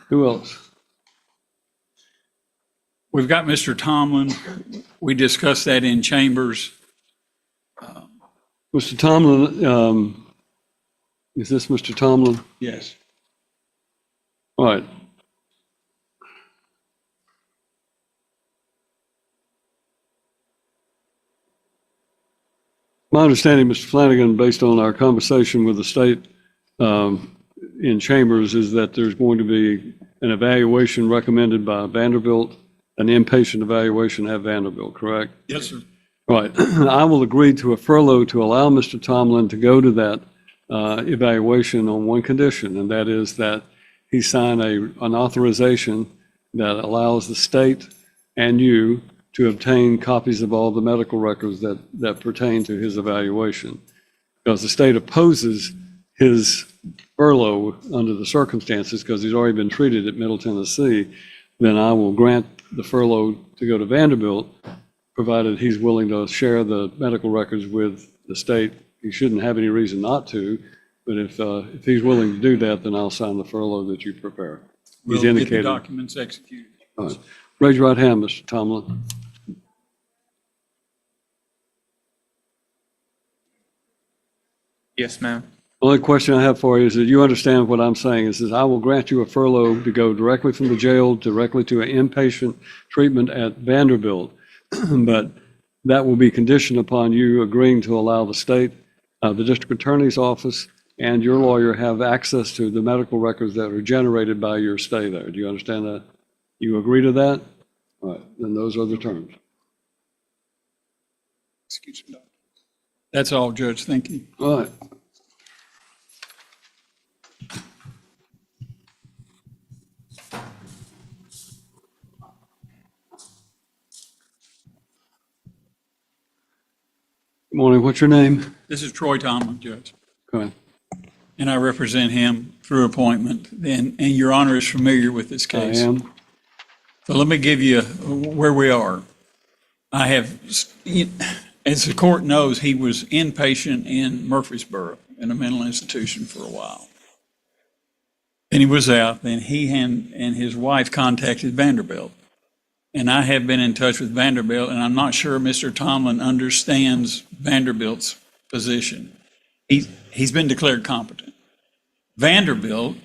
Who else? We've got Mr. Tomlin. We discussed that in chambers. Mr. Tomlin, is this Mr. Tomlin? Yes. All right. My understanding, Mr. Flanagan, based on our conversation with the state in chambers, is that there's going to be an evaluation recommended by Vanderbilt, an inpatient evaluation at Vanderbilt, correct? Yes, sir. Right. I will agree to a furlough to allow Mr. Tomlin to go to that evaluation on one condition, and that is that he sign an authorization that allows the state and you to obtain copies of all the medical records that pertain to his evaluation. Because the state opposes his furlough under the circumstances, because he's already been treated at Middle Tennessee, then I will grant the furlough to go to Vanderbilt, provided he's willing to share the medical records with the state. He shouldn't have any reason not to, but if he's willing to do that, then I'll sign the furlough that you prepare. We'll He's indicated. get the documents executed. All right. Raise your right hand, Mr. Tomlin. Yes, ma'am. The only question I have for you is that you understand what I'm saying. Is that I will grant you a furlough to go directly from the jail directly to an inpatient treatment at Vanderbilt, but that will be conditioned upon you agreeing to allow the state, the district attorney's office, and your lawyer have access to the medical records that are generated by your stay there. Do you understand that? You agree to that? All right, then those are the terms. Excuse me. That's all, Judge. Thank you. All right. Good morning. What's your name? This is Troy Tomlin, Judge, Okay. and I represent him through appointment. And Your Honor is familiar with this I case. am. So let me give you where we are. I have, as the court knows, he was inpatient in Murfreesboro in a mental institution for a while. Then he was out. Then he and his wife contacted Vanderbilt. And I have been in touch with Vanderbilt, and I'm not sure Mr. Tomlin understands Vanderbilt's position. He's been declared competent. Vanderbilt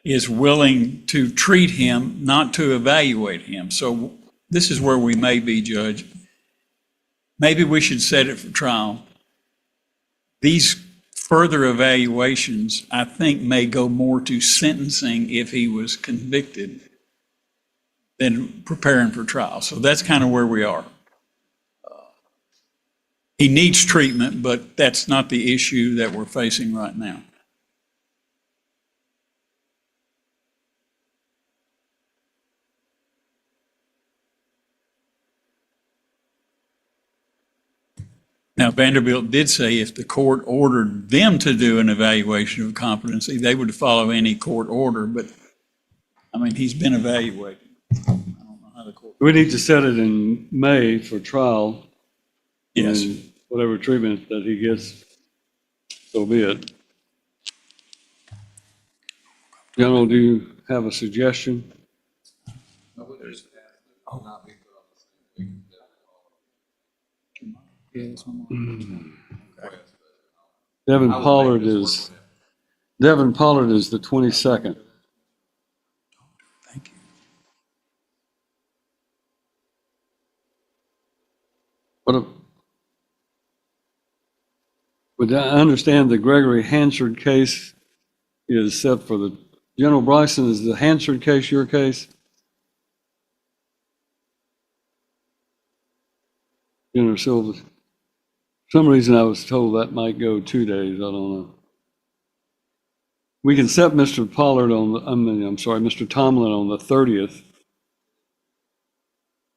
is willing to treat him, not to evaluate him. So this is where we may be, Judge. Maybe we should set it for trial. These further evaluations, I think, may go more to sentencing if he was convicted than preparing for trial. So that's kind of where we are. He needs treatment, but that's not the issue that we're facing right now. Now, Vanderbilt did say if the court ordered them to do an evaluation of competency, they would follow any court order, but I mean, he's been evaluated. I don't know how the court. We need to set it in May for trial. Yes. And whatever treatment that he gets, so be it. General, do you have a suggestion? Devin Pollard is the 22nd. Thank you. But I understand the Gregory Hansard case is set for the, General Bryson, is the Hansard case your case? General Silva. For some reason I was told that might go 2 days, I don't know. We can set Mr. Pollard on the, Mr. Tomlin on the 30th.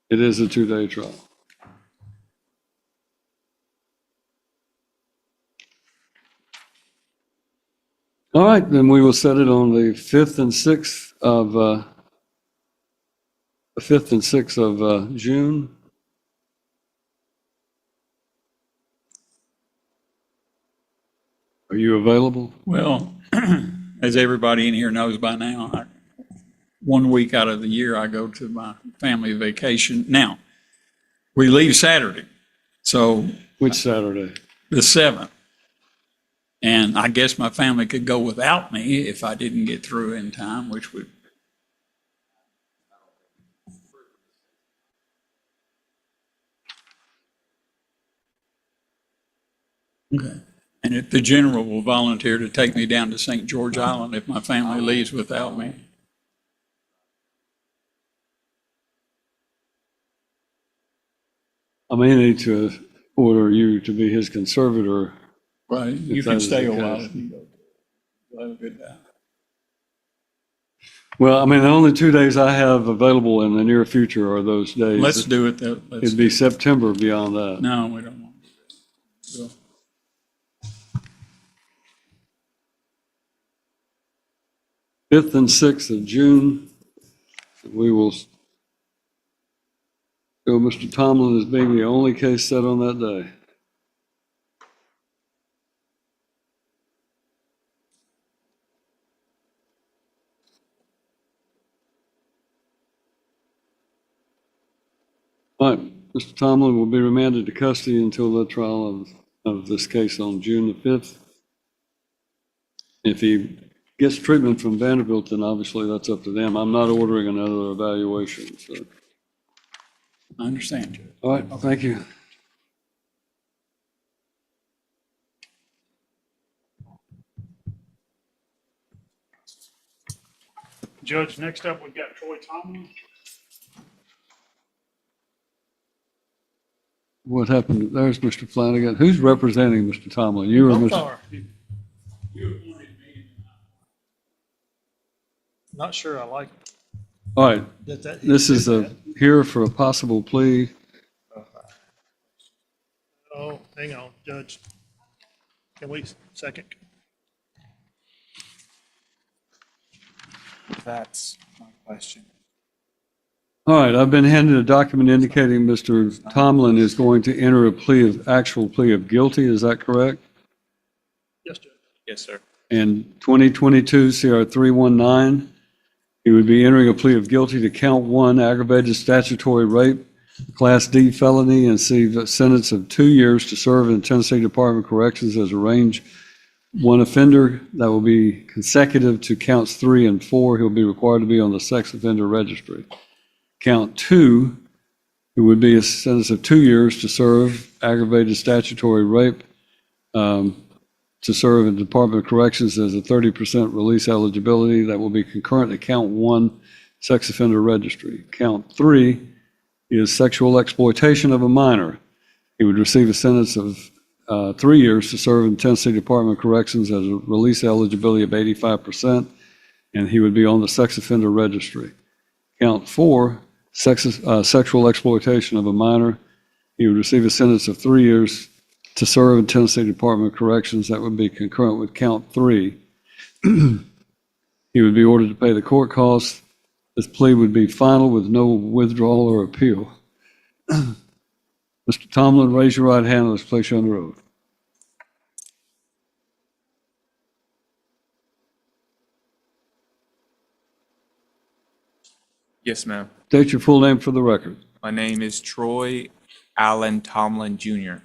It is a 2-day trial. All right, then we will set it on the 5th and 6th of June. Are you available? Well, as everybody in here knows by now, 1 week out of the year, I go to my family vacation. Now, we leave Saturday, so Which Saturday? the 7th. And I guess my family could go without me if I didn't get through in time, which would. Okay. And if the general will volunteer to take me down to St. George Island if my family leaves without me. I may need to order you to be his conservator. Well, you If that can is stay the a while case. if you go. You'll have a good time. Well, I mean, the only 2 days I have available in the near future are those days. Let's do it though. It'd be September beyond that. No, we don't want to do that. 5th and 6th of June, we will show Mr. Tomlin as being the only case set on that day. All right, Mr. Tomlin will be remanded to custody until the trial of this case on June the 5th. If he gets treatment from Vanderbilt, then obviously that's up to them. I'm not ordering another evaluation, so. I understand, Judge. All right, thank you. Judge, next up, we've got Troy Tomlin. What happened? There's Mr. Flanagan. Who's representing Mr. Tomlin? You or Both Mr.? are. Not sure I like it. All right, this is here for a possible plea. Oh, hang on, Judge. Can we, second? That's my question. All right, I've been handed a document indicating Mr. Tomlin is going to enter a actual plea of guilty. Is that correct? Yes, Judge. Yes, sir. In 2022 CR 319, he would be entering a plea of guilty to count 1, aggravated statutory rape, Class D felony, and receive a sentence of 2 years to serve in Tennessee Department of Corrections as a range 1 offender. That will be consecutive to counts 3 and 4. He'll be required to be on the sex offender registry. Count 2, it would be a sentence of 2 years to serve aggravated statutory rape, to serve in the Department of Corrections as a 30% release eligibility. That will be concurrent to count 1, sex offender registry. Count 3 is sexual exploitation of a minor. He would receive a sentence of 3 years to serve in Tennessee Department of Corrections as a release eligibility of 85%, and he would be on the sex offender registry. Count 4, sexual exploitation of a minor. He would receive a sentence of 3 years to serve in Tennessee Department of Corrections. That would be concurrent with count 3. He would be ordered to pay the court costs. This plea would be final with no withdrawal or appeal. Mr. Tomlin, raise your right hand and let's place you under oath. Yes, ma'am. State your full name for the record. My name is Troy Allen Tomlin Jr.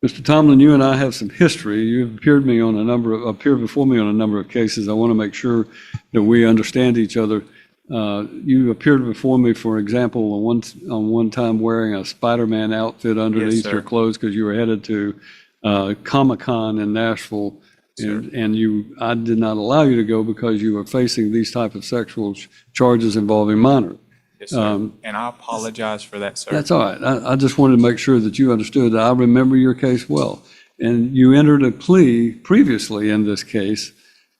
Mr. Tomlin, you and I have some history. You've appeared before me on a number of cases. I want to make sure that we understand each other. You appeared before me, for example, on one time wearing a Spiderman outfit underneath sir. your clothes because you were headed to Comic-Con in Nashville, and I did not allow you to go because you were facing these type of sexual charges involving minors. Yes, sir. And I apologize for that, sir. That's all right. I just wanted to make sure that you understood that I remember your case well. And you entered a plea previously in this case,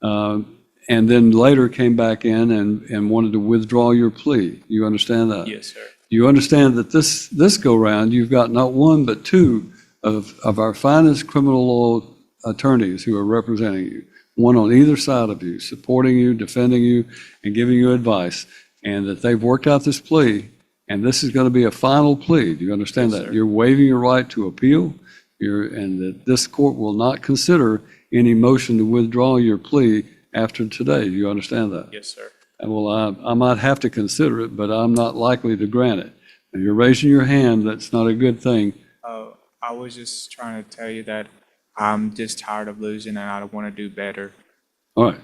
and then later came back in and wanted to withdraw your plea. You understand that? Yes, sir. You understand that this go-round, you've got not one but two of our finest criminal law attorneys who are representing you, one on either side of you, supporting you, defending you, and giving you advice. And that they've worked out this plea, and this is going to be a final plea. Do you understand Yes, that? sir. You're waiving your right to appeal, and that this court will not consider any motion to withdraw your plea after today. Do you understand that? Yes, sir. Well, I might have to consider it, but I'm not likely to grant it. If you're raising your hand, that's not a good thing. I was just trying to tell you that I'm just tired of losing and I want to do better. All right.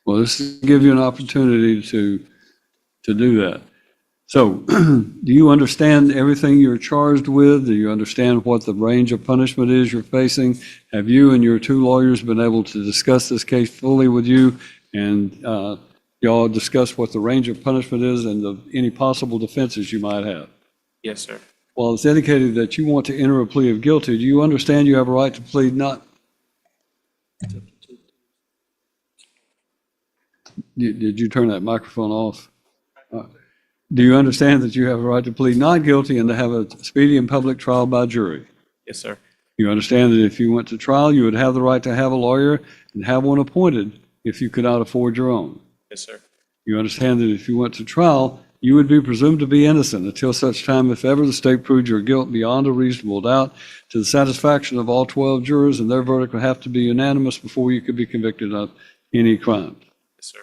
Well, this will give you an opportunity to do that. So, do you understand everything you're charged with? Do you understand what the range of punishment is you're facing? Have you and your two lawyers been able to discuss this case fully with you? And y'all discuss what the range of punishment is and any possible defenses you might have? Yes, sir. Well, it's indicated that you want to enter a plea of guilty. Do you understand you have a right to plead not? Did you turn that microphone off? Do you understand that you have a right to plead not guilty and to have a speedy and public trial by jury? Yes, sir. You understand that if you went to trial, you would have the right to have a lawyer and have one appointed if you could not afford your own? Yes, sir. You understand that if you went to trial, you would be presumed to be innocent until such time if ever the state proved your guilt beyond a reasonable doubt to the satisfaction of all 12 jurors, and their verdict would have to be unanimous before you could be convicted of any crime. Yes, sir.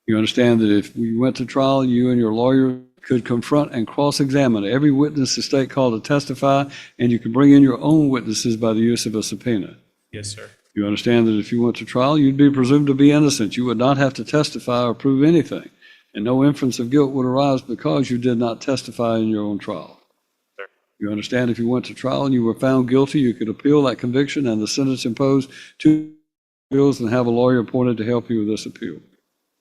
You understand that if we went to trial, you and your lawyer could confront and cross-examine every witness the state called to testify, and you could bring in your own witnesses by the use of a subpoena. Yes, sir. You understand that if you went to trial, you'd be presumed to be innocent. You would not have to testify or prove anything, and no inference of guilt would arise because you did not testify in your own trial. Sir. You understand if you went to trial and you were found guilty, you could appeal that conviction and the sentence imposed to appeals and have a lawyer appointed to help you with this appeal.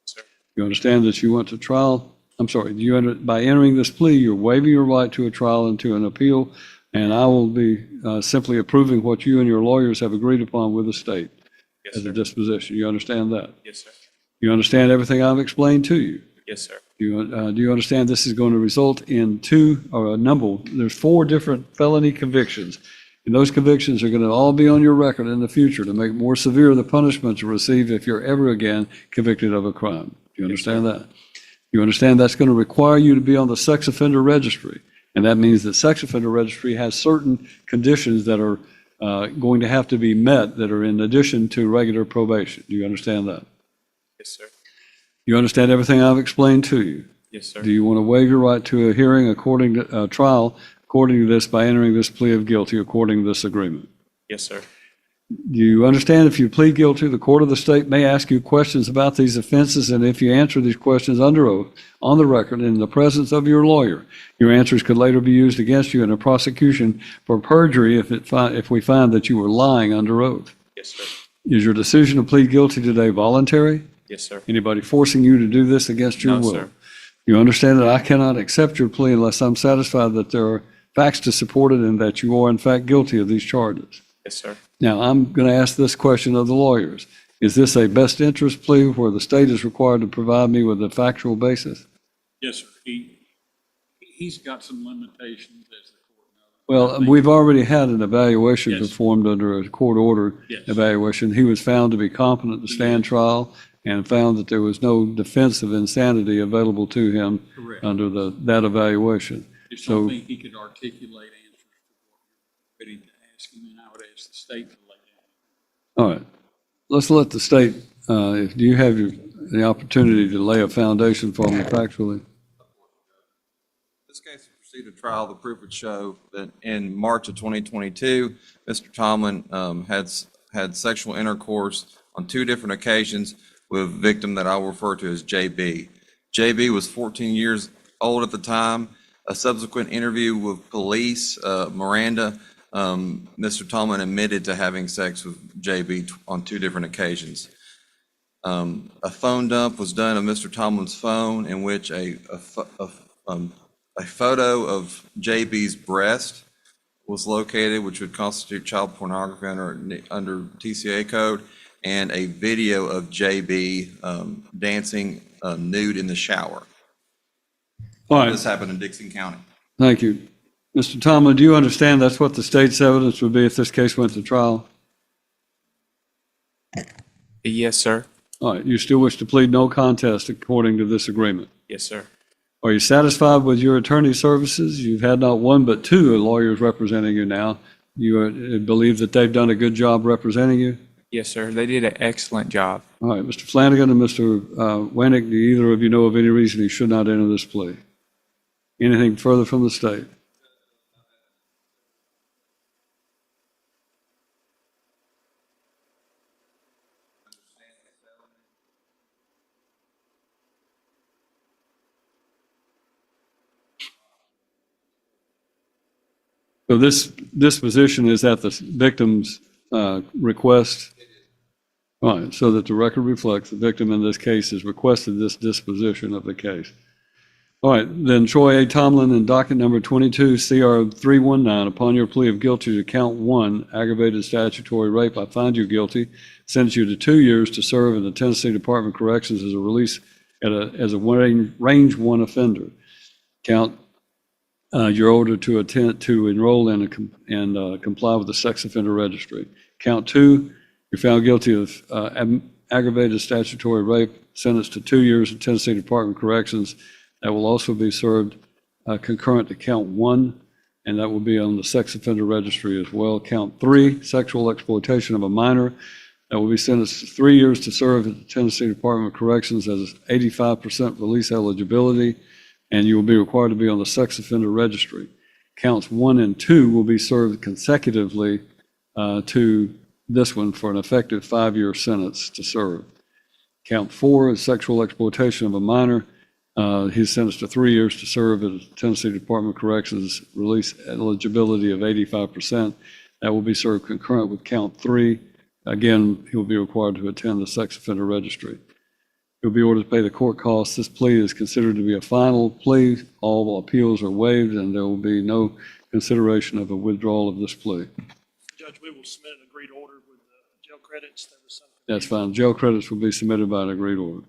Sir. You understand that you went to trial. By entering this plea, you're waiving your right to a trial and to an appeal, and I will be simply approving what you and your lawyers have agreed upon with the state Yes, as a sir. disposition. You understand that? Yes, sir. You understand everything I've explained to you? Yes, sir. Do you understand this is going to result in there's 4 different felony convictions, and those convictions are going to all be on your record in the future to make more severe the punishment to receive if you're ever again convicted of a crime. Do you understand that? You understand that's going to require you to be on the sex offender registry, and that means that sex offender registry has certain conditions that are going to have to be met that are in addition to regular probation. Do you understand that? Yes, sir. You understand everything I've explained to you? Yes, sir. Do you want to waive your right to a hearing according to trial according to this by entering this plea of guilty according to this agreement? Yes, sir. Do you understand if you plead guilty, the court of the state may ask you questions about these offenses, and if you answer these questions under oath on the record in the presence of your lawyer, your answers could later be used against you in a prosecution for perjury if we find that you were lying under oath? Yes, sir. Is your decision to plead guilty today voluntary? Yes, sir. Anybody forcing you to do this against your No, will? sir. You understand that I cannot accept your plea unless I'm satisfied that there are facts to support it and that you are in fact guilty of these charges. Yes, sir. Now, I'm going to ask this question of the lawyers. Is this a best interest plea where the state is required to provide me with a factual basis? Yes, sir. He's got some limitations as the court knows. Well, we've already had an evaluation Yes. performed under a court order Yes. evaluation. He was found to be competent to stand trial and found that there was no defense of insanity available to him Correct. under that evaluation. If So, something he could articulate answers to what you're ready to ask him, and I would ask the state to lay down. all right, let's let the state, do you have the opportunity to lay a foundation for me factually? This case will proceed to trial. The proof would show that in March of 2022, Mr. Tomlin had sexual intercourse on 2 different occasions with a victim that I'll refer to as JB. JB was 14 years old at the time. A subsequent interview with police, Miranda, Mr. Tomlin admitted to having sex with JB on 2 different occasions. A phone dump was done of Mr. Tomlin's phone in which a photo of JB's breast was located, which would constitute child pornography under TCA code, and a video of JB dancing nude in the shower. All right, This happened in Dixon County. thank you. Mr. Tomlin, do you understand that's what the state's evidence would be if this case went to trial? Yes, sir. All right, you still wish to plead no contest according to this agreement? Yes, sir. Are you satisfied with your attorney services? You've had not 1 but 2 lawyers representing you now. You believe that they've done a good job representing you? Yes, sir. They did an excellent job. All right, Mr. Flanagan and Mr. Wennick, do either of you know of any reason he should not enter this plea? Anything further from the state? So this disposition is at the victim's request? All right, so that the record reflects the victim in this case has requested this disposition of the case. All right, then Troy A. Tomlin in docket number 22 CR 319, upon your plea of guilty to count 1, aggravated statutory rape, I find you guilty, sentence you to 2 years to serve in the Tennessee Department of Corrections as a release as a range 1 offender. Count you're ordered to attempt to enroll in and comply with the sex offender registry. Count 2, you're found guilty of aggravated statutory rape, sentenced to 2 years in Tennessee Department of Corrections. That will also be served concurrent to count 1, and that will be on the sex offender registry as well. Count 3, sexual exploitation of a minor. That will be sentenced to 3 years to serve at the Tennessee Department of Corrections as 85% release eligibility, and you will be required to be on the sex offender registry. Counts 1 and 2 will be served consecutively to this one for an effective 5-year sentence to serve. Count 4 is sexual exploitation of a minor. He's sentenced to 3 years to serve at the Tennessee Department of Corrections, release eligibility of 85%. That will be served concurrent with count 3. Again, he will be required to attend the sex offender registry. He'll be ordered to pay the court costs. This plea is considered to be a final plea. All appeals are waived, and there will be no consideration of a withdrawal of this plea. Judge, we will submit an agreed order with jail credits. There was some. That's fine. Jail credits will be submitted by an agreed order.